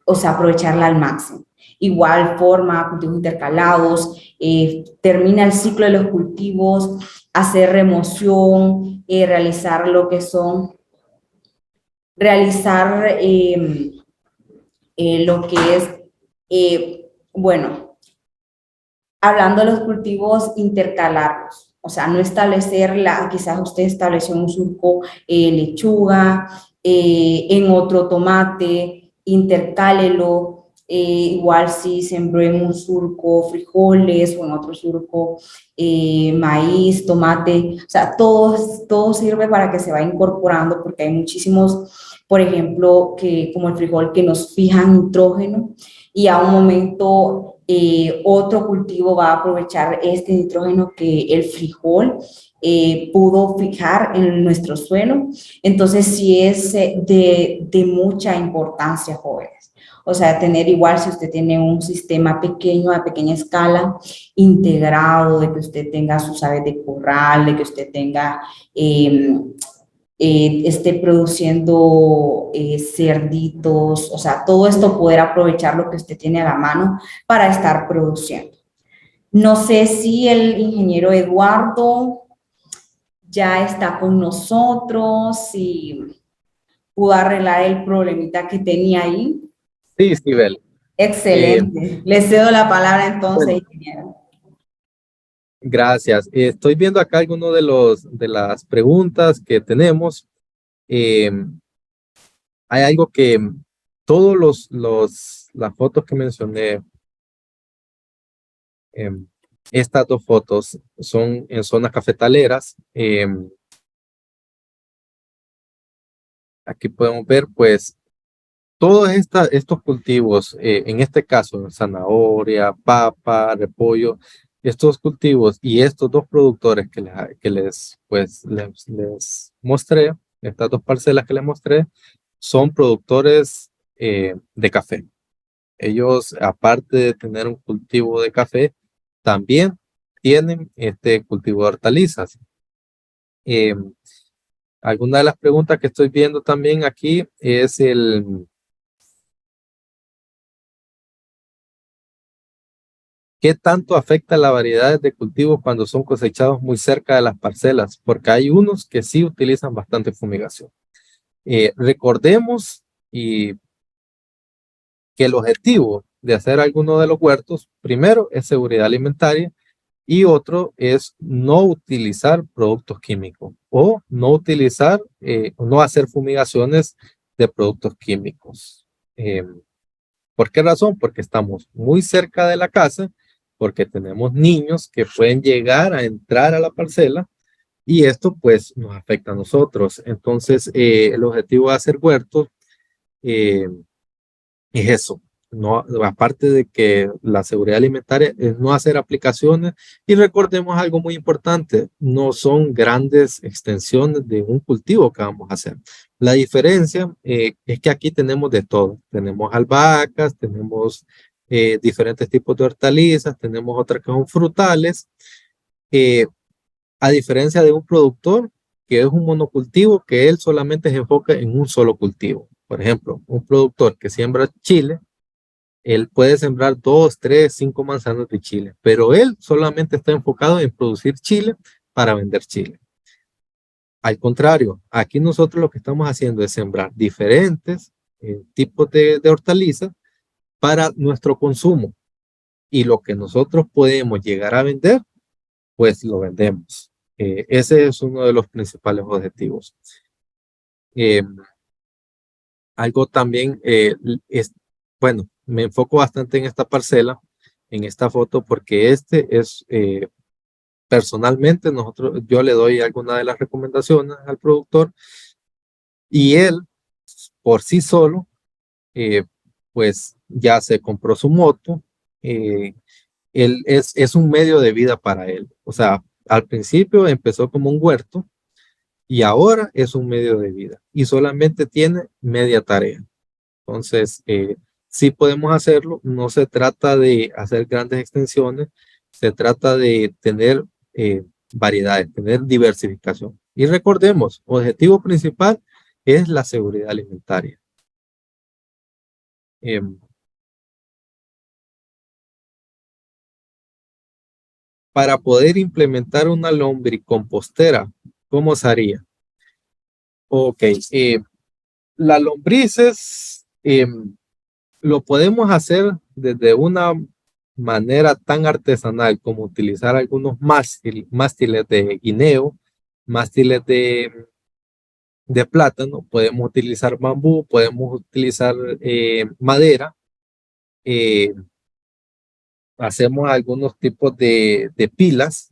o sea, aprovecharla al máximo. Igual forma, cultivos intercalados, termina el ciclo de los cultivos, hacer remoción, realizar lo que son realizar lo que es, bueno, hablando de los cultivos, intercalarlos. O sea, no establecerla, quizás usted estableció en un surco lechuga, en otro tomate, intercálelo. Igual si sembró en un surco frijoles o en otro surco maíz, tomate, o sea, todo sirve para que se va incorporando porque hay muchísimos, por ejemplo, que como el frijol que nos fijan nitrógeno y a un momento otro cultivo va a aprovechar este nitrógeno que el frijol pudo fijar en nuestro suelo. Entonces, sí es de mucha importancia, jóvenes. O sea, tener igual si usted tiene un sistema pequeño, a pequeña escala, integrado, de que usted tenga sus aves de corral, de que usted tenga esté produciendo cerditos, o sea, todo esto poder aprovechar lo que usted tiene a la mano para estar produciendo. No sé si el ingeniero Eduardo ya está con nosotros, si pudo arreglar el problemita que tenía ahí. Sí, Sibel. Excelente. Le cedo la palabra Bueno, entonces, ingeniero. gracias. Estoy viendo acá algunos de las preguntas que tenemos. Eh, Hay algo que todos las fotos que mencioné, eh, estas dos fotos son en zonas cafetaleras. Aquí podemos ver, pues, todos estos cultivos, en este caso, zanahoria, papa, repollo, estos cultivos y estos dos productores que les mostré, estas dos parcelas que les mostré, son productores de café. Ellos, aparte de tener un cultivo de café, también tienen este cultivo de hortalizas. Eh, Alguna de las preguntas que estoy viendo también aquí es ¿qué tanto afecta la variedad de cultivos cuando son cosechados muy cerca de las parcelas? Porque hay unos que sí utilizan bastante fumigación. Recordemos y que el objetivo de hacer alguno de los huertos, primero, es seguridad alimentaria y otro es no utilizar productos químicos o no utilizar o no hacer fumigaciones de productos químicos. Eh, ¿Por qué razón? Porque estamos muy cerca de la casa, porque tenemos niños que pueden llegar a entrar a la parcela y esto pues nos afecta a nosotros. Entonces, el objetivo de hacer huertos eh, es eso. No, aparte de que la seguridad alimentaria es no hacer aplicaciones y recordemos algo muy importante, no son grandes extensiones de un cultivo que vamos a hacer. La diferencia es que aquí tenemos de todo, tenemos albahacas, tenemos diferentes tipos de hortalizas, tenemos otras que son frutales, eh, a diferencia de un productor que es un monocultivo que él solamente se enfoca en un solo cultivo. Por ejemplo, un productor que siembra chile, él puede sembrar 2, 3, 5 manzanas de chile, pero él solamente está enfocado en producir chile para vender chile. Al contrario, aquí nosotros lo que estamos haciendo es sembrar diferentes tipos de hortalizas para nuestro consumo y lo que nosotros podemos llegar a vender, pues lo vendemos. Ese es uno de los principales objetivos. Eh, Algo también es, bueno, me enfoco bastante en esta parcela, en esta foto, porque este es, personalmente, yo le doy alguna de las recomendaciones al productor y él, por sí solo, eh, pues ya se compró su moto, eh, él es un medio de vida para él. O sea, al principio empezó como un huerto y ahora es un medio de vida y solamente tiene media tarea. Entonces, sí podemos hacerlo. No se trata de hacer grandes extensiones, se trata de tener variedades, tener diversificación. Y recordemos, objetivo principal es la seguridad alimentaria. Eh, para poder implementar una lombricompostera, ¿cómo se haría? Ok, Las lombrices lo podemos hacer desde una manera tan artesanal como utilizar algunos mástiles de guineo, mástiles de plátano, podemos utilizar bambú, podemos utilizar madera, eh, hacemos algunos tipos de pilas,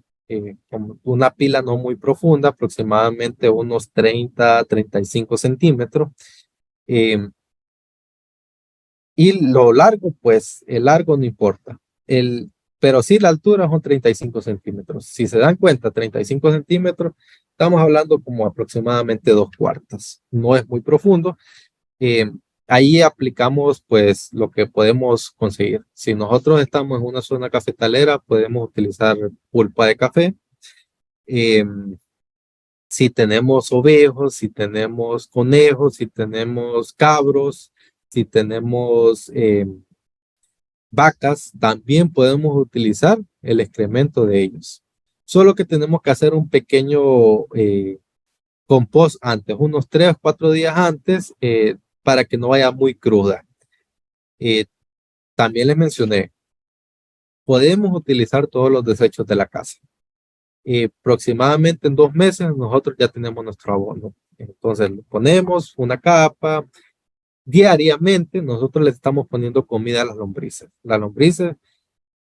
como una pila no muy profunda, aproximadamente unos 30-35 centímetros, eh, y lo largo, pues el largo no importa, pero sí la altura son 35 centímetros. Si se dan cuenta, 35 centímetros, estamos hablando como aproximadamente 2 cuartas. No es muy profundo. eh, Ahí aplicamos pues lo que podemos conseguir. Si nosotros estamos en una zona cafetalera, podemos utilizar pulpa de café. Eh, si tenemos ovejos, si tenemos conejos, si tenemos cabros, si tenemos vacas, también podemos utilizar el excremento de ellos. Solo que tenemos que hacer un pequeño compost antes, unos 3 o 4 días antes, para que no vaya muy cruda. Eh, También les mencioné, podemos utilizar todos los desechos de la casa. Aproximadamente en 2 meses nosotros ya tenemos nuestro abono. Entonces lo ponemos una capa. Diariamente nosotros le estamos poniendo comida a las lombrices. Las lombrices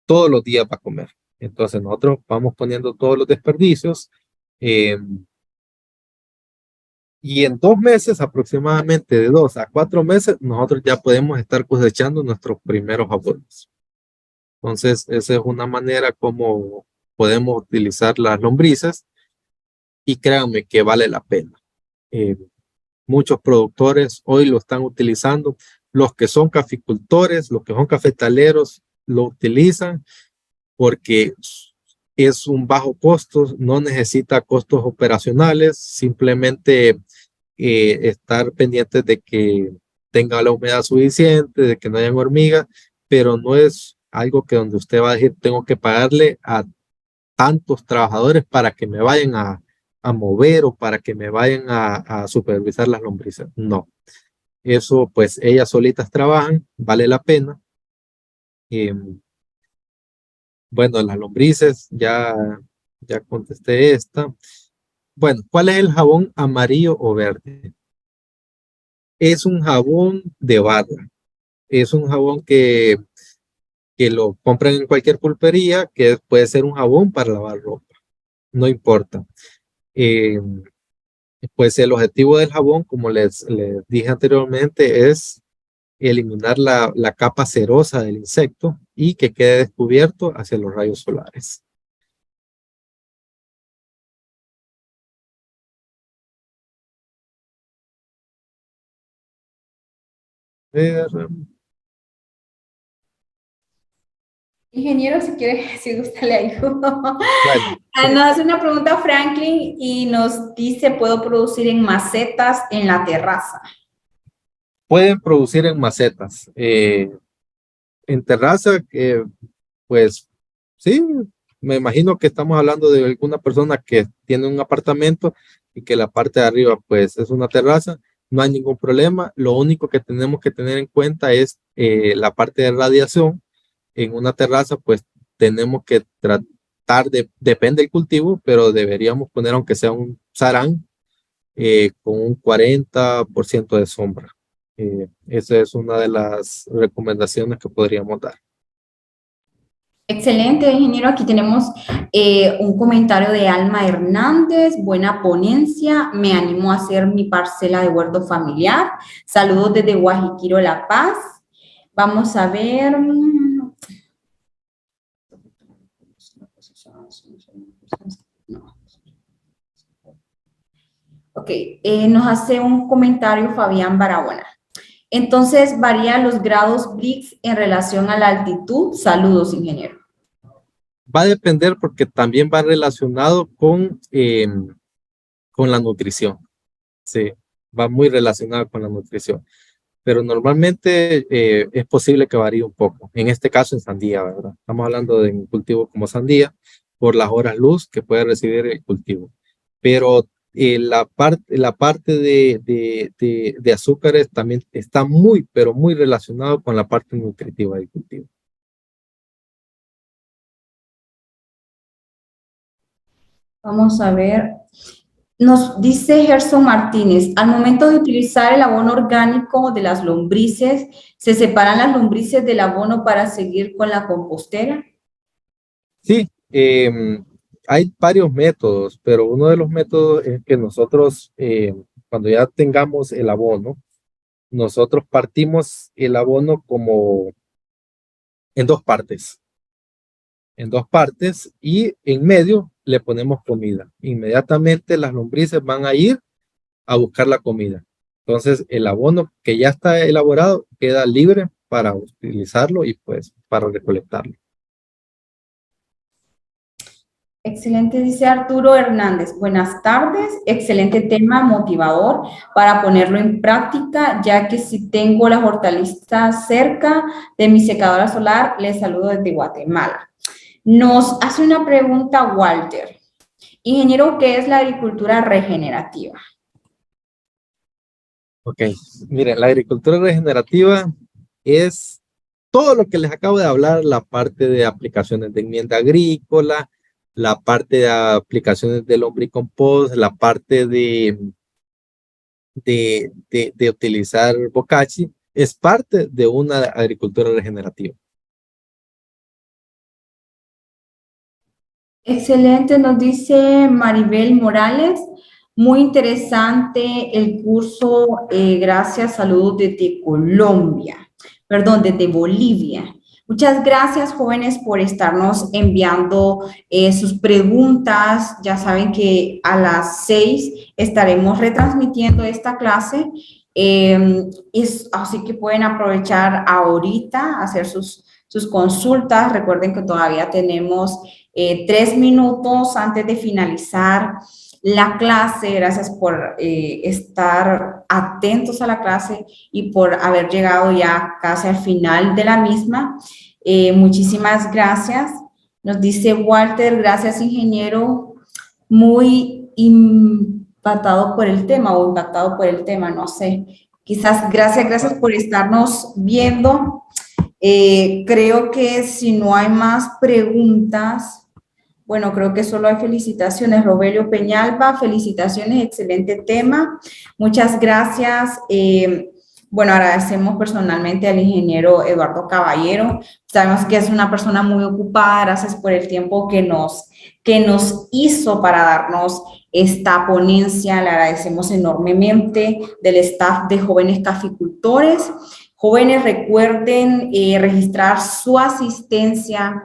todos los días va a comer. Entonces nosotros vamos poniendo todos los desperdicios, eh, y en 2 meses, aproximadamente de 2 a 4 meses, nosotros ya podemos estar cosechando nuestros primeros abonos. Entonces, esa es una manera como podemos utilizar las lombrices, y créanme que vale la pena. Eh, Muchos productores hoy lo están utilizando. Los que son caficultores, los que son cafetaleros, lo utilizan porque es un bajo costo, no necesita costos operacionales, simplemente estar pendientes de que tenga la humedad suficiente, de que no hayan hormigas, pero no es algo que donde usted va a decir, tengo que pagarle a tantos trabajadores para que me vayan a mover o para que me vayan a supervisar las lombrices. No, eso pues ellas solitas trabajan, vale la pena. Eh, bueno, las lombrices, ya contesté esta. Bueno, ¿cuál es el jabón amarillo o verde? Es un jabón de barra. Es un jabón que lo compran en cualquier pulpería, que puede ser un jabón para lavar ropa. No importa. Eh, pues el objetivo del jabón, como les dije anteriormente, es eliminar la capa cerosa del insecto y que quede descubierto hacia los rayos solares. Ingeniero, si quiere, si gusta, le ayudo. Bueno, Nos hace una pregunta Franklin y nos dice, ¿puedo producir en macetas en la terraza? pueden producir en macetas. En terraza, pues sí, me imagino que estamos hablando de alguna persona que tiene un apartamento y que la parte de arriba pues es una terraza. No hay ningún problema. Lo único que tenemos que tener en cuenta es la parte de radiación. En una terraza pues tenemos que tratar depende del cultivo, pero deberíamos poner aunque sea un sarán con un 40% de sombra. Esa es una de las recomendaciones que podríamos dar. Excelente, ingeniero. Aquí tenemos un comentario de Alma Hernández. Buena ponencia. Me animo a hacer mi parcela de huerto familiar. Saludos desde Guajiquiro, La Paz. Vamos a ver. Ok, nos hace un comentario Fabián Barahona. Entonces, varían los grados Brix en relación a la altitud. Saludos, ingeniero. Va a depender porque también va relacionado con la nutrición. Sí, va muy relacionado con la nutrición. Pero normalmente es posible que varíe un poco. En este caso en sandía, ¿verdad? Estamos hablando de un cultivo como sandía por las horas luz que puede recibir el cultivo. Pero la parte de azúcares también está muy, pero muy relacionado con la parte nutritiva del cultivo. Vamos a ver. Nos dice Gerson Martínez, al momento de utilizar el abono orgánico de las lombrices, ¿se separan las lombrices del abono para seguir con la compostera? Sí, hay varios métodos, pero uno de los métodos es que nosotros, cuando ya tengamos el abono, nosotros partimos el abono como en dos partes y en medio le ponemos comida. Inmediatamente las lombrices van a ir a buscar la comida. Entonces el abono que ya está elaborado queda libre para utilizarlo y pues para recolectarlo. Excelente, dice Arturo Hernández. Buenas tardes, excelente tema motivador para ponerlo en práctica, ya que si tengo las hortalizas cerca de mi secadora solar, les saludo desde Guatemala. Nos hace una pregunta Walter. Ingeniero, ¿qué es la agricultura regenerativa? Ok, miren, la agricultura regenerativa es todo lo que les acabo de hablar, la parte de aplicaciones de enmienda agrícola, la parte de aplicaciones del lombricompost, la parte de utilizar bokashi, es parte de una agricultura regenerativa. Excelente, nos dice Maribel Morales. Muy interesante el curso. Gracias, saludos desde Colombia, perdón, desde Bolivia. Muchas gracias, jóvenes, por estarnos enviando sus preguntas. Ya saben que a las 6 estaremos retransmitiendo esta clase. Así que pueden aprovechar ahorita, hacer sus consultas. Recuerden que todavía tenemos 3 minutos antes de finalizar la clase. Gracias por estar atentos a la clase y por haber llegado ya casi al final de la misma. Muchísimas gracias. Nos dice Walter, gracias ingeniero, muy impactado por el tema o impactado por el tema, no sé. Quizás gracias por estarnos viendo. Creo que si no hay más preguntas, bueno, creo que solo hay felicitaciones. Rogelio Peñalba, felicitaciones, excelente tema. Muchas gracias. Bueno, agradecemos personalmente al ingeniero Eduardo Caballero. Sabemos que es una persona muy ocupada. Gracias por el tiempo que nos hizo para darnos esta ponencia. Le agradecemos enormemente del staff de Jóvenes Caficultores. Jóvenes, recuerden registrar su asistencia.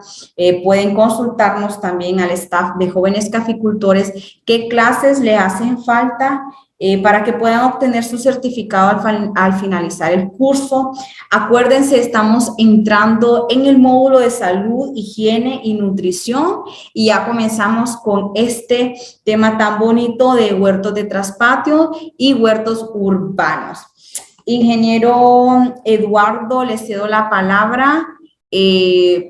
Pueden consultarnos también al staff de Jóvenes Caficultores qué clases le hacen falta para que puedan obtener su certificado al finalizar el curso. Acuérdense, estamos entrando en el módulo de salud, higiene y nutrición y ya comenzamos con este tema tan bonito de huertos de traspatio y huertos urbanos. Ingeniero Eduardo, le cedo la palabra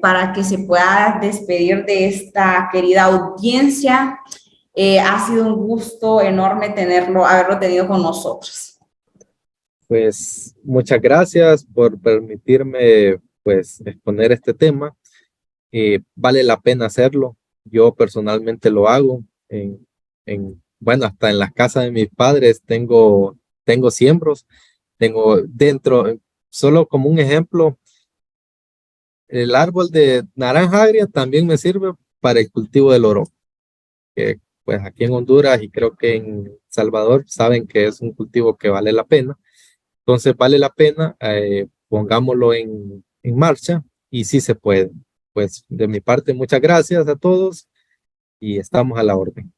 para que se pueda despedir de esta querida audiencia. Ha sido un gusto enorme haberlo tenido con nosotros. Pues muchas gracias por permitirme pues exponer este tema. Vale la pena hacerlo. Yo personalmente lo hago. Bueno, hasta en las casas de mis padres tengo siembros. Tengo dentro, solo como un ejemplo, el árbol de naranja agria también me sirve para el cultivo del oro. Que pues aquí en Honduras y creo que en Salvador saben que es un cultivo que vale la pena. Entonces vale la pena, pongámoslo en marcha y sí se puede. Pues de mi parte, muchas gracias a todos y estamos a la orden.